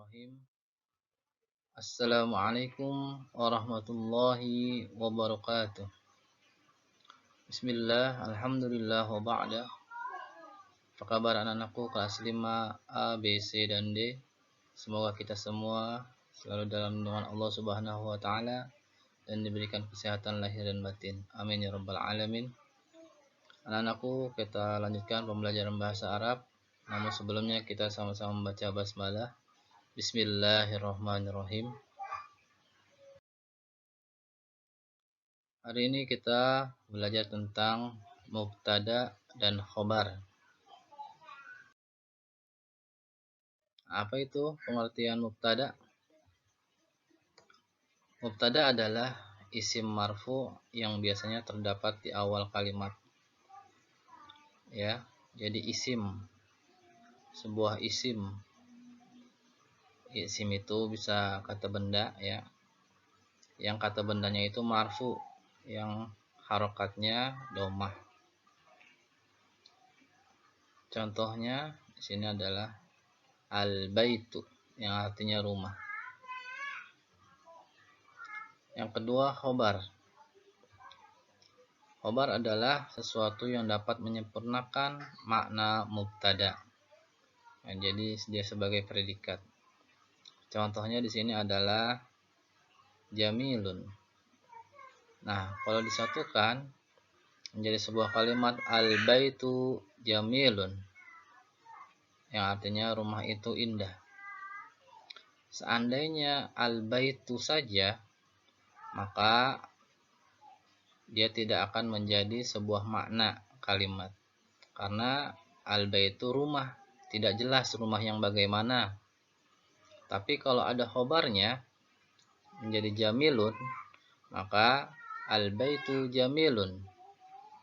Bismillahirrahmanirrahim. Assalamualaikum warahmatullahi wabarakatuh. Bismillah, alhamdulillah wa ba'da. Apa kabar anak-anakku kelas 5 A, B, C, dan D? Semoga kita semua selalu dalam lindungan Allah Subhanahu wa taala dan diberikan kesehatan lahir dan batin. Amin ya rabbal alamin. Anak-anakku, kita lanjutkan pembelajaran bahasa Arab. Namun sebelumnya kita sama-sama membaca basmalah. Bismillahirrahmanirrahim. Hari ini kita belajar tentang mubtada dan khobar. Apa itu pengertian mubtada? Mubtada adalah isim marfu yang biasanya terdapat di awal kalimat. Ya, jadi isim, sebuah isim. Isim itu bisa kata benda, ya. Yang kata bendanya itu marfu, yang harokatnya domah. Contohnya di sini adalah al-baitu, yang artinya rumah. Yang kedua, khobar. Khobar adalah sesuatu yang dapat menyempurnakan makna mubtada. Nah, jadi dia sebagai predikat. Contohnya di sini adalah jamilun. Nah, kalau disatukan menjadi sebuah kalimat al-baitu jamilun, yang artinya rumah itu indah. Seandainya al-baitu saja, maka dia tidak akan menjadi sebuah makna kalimat. Karena al-baitu rumah, tidak jelas rumah yang bagaimana. Tapi kalau ada khobarnya menjadi jamilun, maka al-baitu jamilun,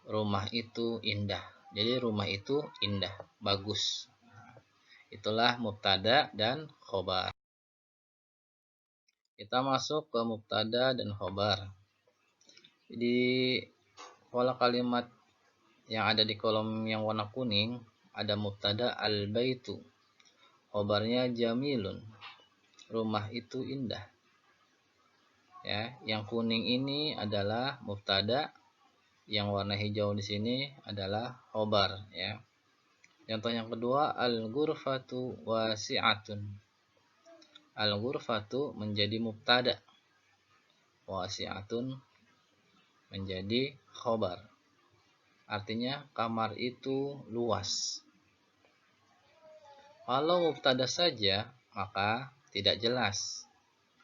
rumah itu indah. Jadi rumah itu indah, bagus. Itulah mubtada dan khobar. Kita masuk ke mubtada dan khobar. Di pola kalimat yang ada di kolom yang warna kuning ada mubtada al-baitu, khobarnya jamilun, rumah itu indah. Ya, yang kuning ini adalah mubtada, yang warna hijau di sini adalah khobar, ya. Contoh yang kedua, al-ghurfatu wasi'atun. Al-ghurfatu menjadi mubtada, wasi'atun menjadi khobar. Artinya kamar itu luas. Kalau mubtada saja, maka tidak jelas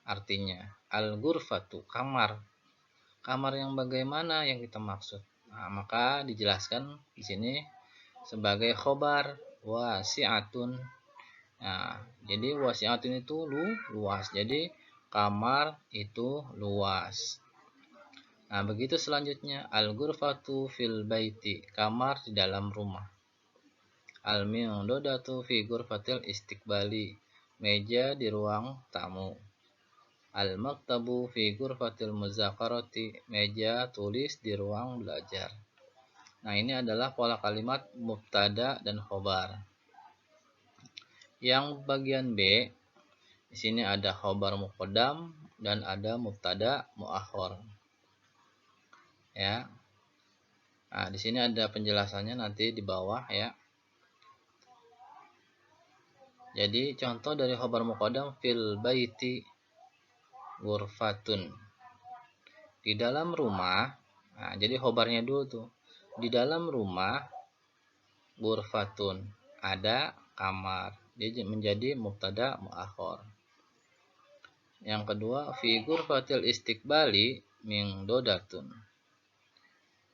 artinya. Al-ghurfatu, kamar. Kamar yang bagaimana yang kita maksud? Nah, maka dijelaskan di sini sebagai khobar wasi'atun. Nah, jadi wasi'atun itu luas. Jadi kamar itu luas. Nah, begitu selanjutnya al-ghurfatu fil baiti, kamar di dalam rumah. Al-mi'dodatu fi ghurfatil istiqbali, meja di ruang tamu. Al-maktabu fi ghurfatil muzakarati, meja tulis di ruang belajar. Nah, ini adalah pola kalimat mubtada dan khobar. Yang bagian B, di sini ada khobar muqaddam dan ada mubtada muakhar. Ya. Nah, di sini ada penjelasannya nanti di bawah, ya. Jadi contoh dari khobar muqaddam, fil baiti ghurfatun, di dalam rumah. Nah, jadi khobarnya dulu tuh, di dalam rumah ghurfatun, ada kamar. Dia menjadi mubtada muakhar. Yang kedua, fi ghurfatil istiqbali min dodatun,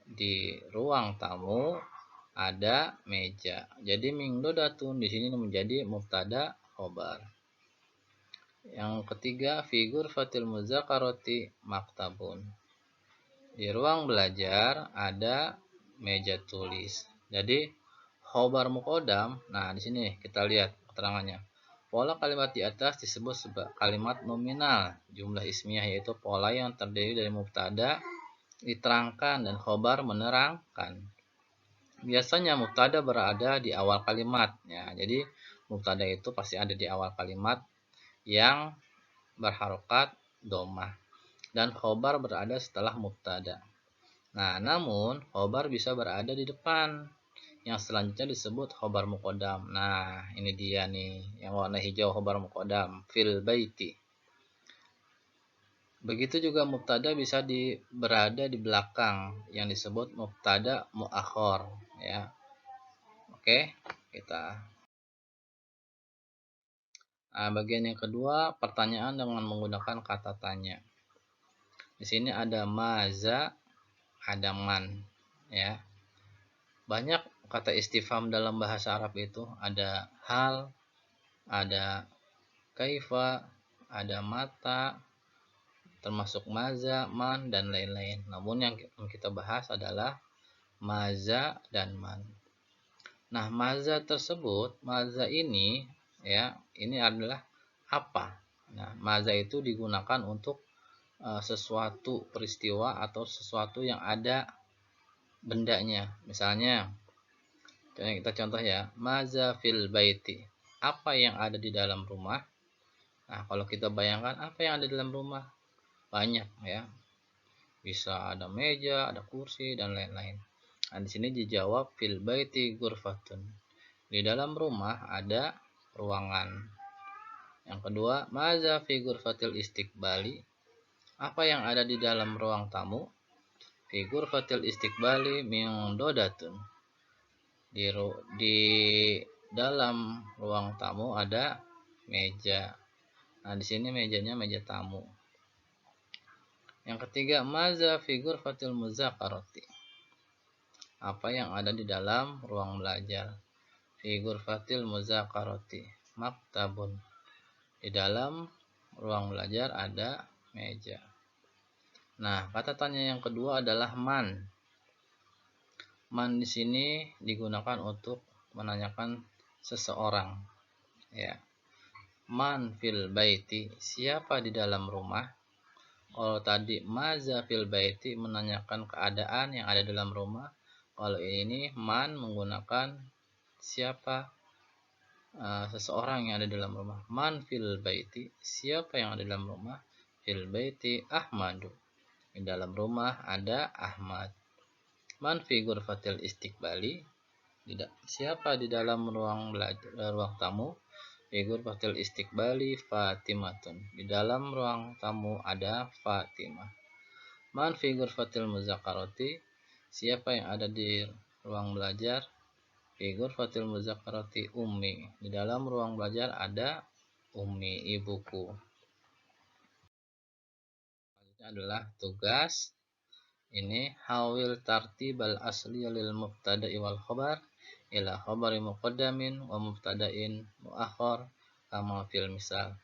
di ruang tamu ada meja. Jadi min dodatun di sini menjadi mubtada khobar. Yang ketiga, fi ghurfatil muzakarati maktabun, di ruang belajar ada meja tulis. Jadi khobar muqaddam. Nah, di sini kita lihat keterangannya. Pola kalimat di atas disebut sebagai kalimat nominal jumlah ismiyah, yaitu pola yang terdiri dari mubtada diterangkan dan khobar menerangkan. Biasanya mubtada berada di awal kalimat, ya. Jadi mubtada itu pasti ada di awal kalimat, yang berharokat domah dan khobar berada setelah mubtada. Nah, namun khobar bisa berada di depan, yang selanjutnya disebut khobar muqaddam. Nah, ini dia nih yang warna hijau, khobar muqaddam fil baiti. Begitu juga mubtada bisa berada di belakang yang disebut mubtada muakhor ya. Oke, kita. Nah, bagian yang kedua, pertanyaan dengan menggunakan kata tanya. Di sini ada maza, ada man ya. Banyak kata istifham dalam bahasa Arab itu, ada hal, ada kaifa, ada mata, termasuk maza, man, dan lain-lain. Namun yang kita bahas adalah maza dan man. Nah, maza tersebut, maza ini ya, ini adalah apa? Nah, maza itu digunakan untuk sesuatu peristiwa atau sesuatu yang ada bendanya. Misalnya, kita contoh ya, maza fil baiti. Apa yang ada di dalam rumah? Nah, kalau kita bayangkan apa yang ada di dalam rumah? Banyak ya. Bisa ada meja, ada kursi, dan lain-lain. Nah, di sini dijawab fil baiti ghurfatun. Di dalam rumah ada ruangan. Yang kedua, maza fi ghurfatil istiqbali. Apa yang ada di dalam ruang tamu? Fi ghurfatil istiqbali min dodatun. Di dalam ruang tamu ada meja. Nah, di sini mejanya meja tamu. Yang ketiga, maza fi ghurfatil muzakarati. Apa yang ada di dalam ruang belajar? Fi ghurfatil muzakarati maktabun. Di dalam ruang belajar ada meja. Nah, kata tanya yang kedua adalah man. Man di sini digunakan untuk menanyakan seseorang. Ya. Man fil baiti, siapa di dalam rumah? Kalau tadi maza fil baiti menanyakan keadaan yang ada dalam rumah. Kalau ini man menggunakan siapa seseorang yang ada dalam rumah. Man fil baiti, siapa yang ada dalam rumah? Fil baiti Ahmadu. Di dalam rumah ada Ahmad. Man fi ghurfatil istiqbali, siapa di dalam ruang tamu? Fi ghurfatil istiqbali Fatimatun. Di dalam ruang tamu ada Fatimah. Man fi ghurfatil muzakarati, siapa yang ada di ruang belajar? Fi ghurfatil muzakarati Ummi. Di dalam ruang belajar ada Ummi, ibuku. Selanjutnya adalah tugas. Ini hawil tartibal asli lil mubtada'i wal khabar ila khabari muqaddamin wa mubtada'in muakhar kama fil misal.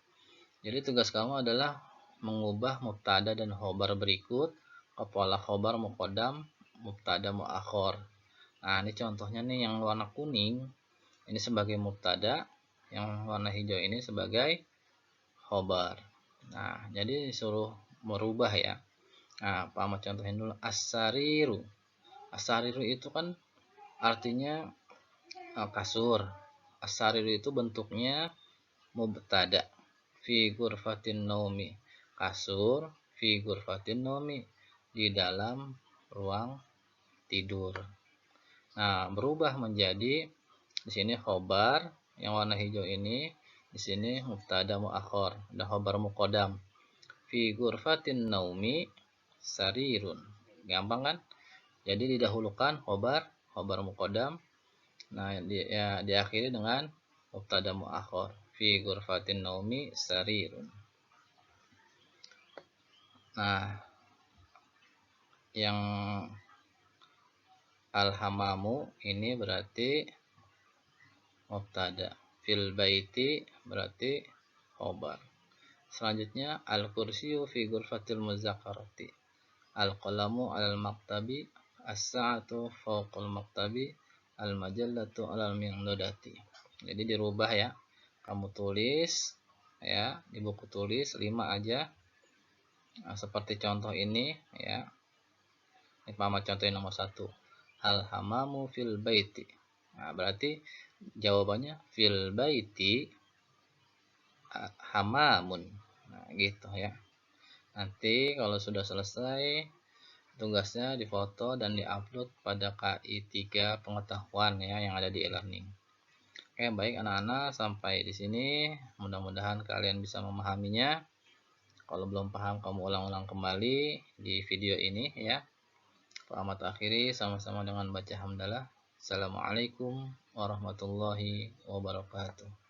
Jadi tugas kamu adalah mengubah mubtada dan khabar berikut ke pola khabar muqaddam, mubtada muakhar. Nah, ini contohnya nih yang warna kuning ini sebagai mubtada, yang warna hijau ini sebagai khabar. Nah, jadi disuruh merubah ya. Nah, Pak Ahmad contohin dulu. As-sariru. As-sariru itu kan artinya kasur. As-sariru itu bentuknya mubtada. Fi ghurfatin naumi. Kasur fi ghurfatin naumi. Di dalam ruang tidur. Nah, berubah menjadi di sini khobar yang warna hijau ini, di sini mubtada muakhar, ada khobar muqaddam. Fi ghurfatin naumi sarirun. Gampang kan? Jadi didahulukan khobar muqaddam. Nah, diakhiri dengan mubtada muakhar. Fi ghurfatin naumi sarirun. Nah, yang alhamamu ini berarti mubtada. Fil baiti berarti khobar. Selanjutnya al-kursiyu fi ghurfatil muzakarati. Al-qalamu alal maktabi, as-sa'atu fawqal maktabi, al-majallatu alal mi'nudati. Jadi dirubah ya. Kamu tulis ya di buku tulis 5 aja. Nah, seperti contoh ini ya. Ini Mama contohin nomor 1. Al-hamamu fil baiti. Nah, berarti jawabannya fil baiti hamamun. Nah, gitu ya. Nanti kalau sudah selesai tugasnya difoto dan diupload pada KI 3 pengetahuan ya yang ada di e-learning. Oke, baik anak-anak, sampai di sini. Mudah-mudahan kalian bisa memahaminya. Kalau belum paham, kamu ulang-ulang kembali di video ini ya. Selamat akhiri sama-sama dengan baca hamdalah. Assalamualaikum warahmatullahi wabarakatuh.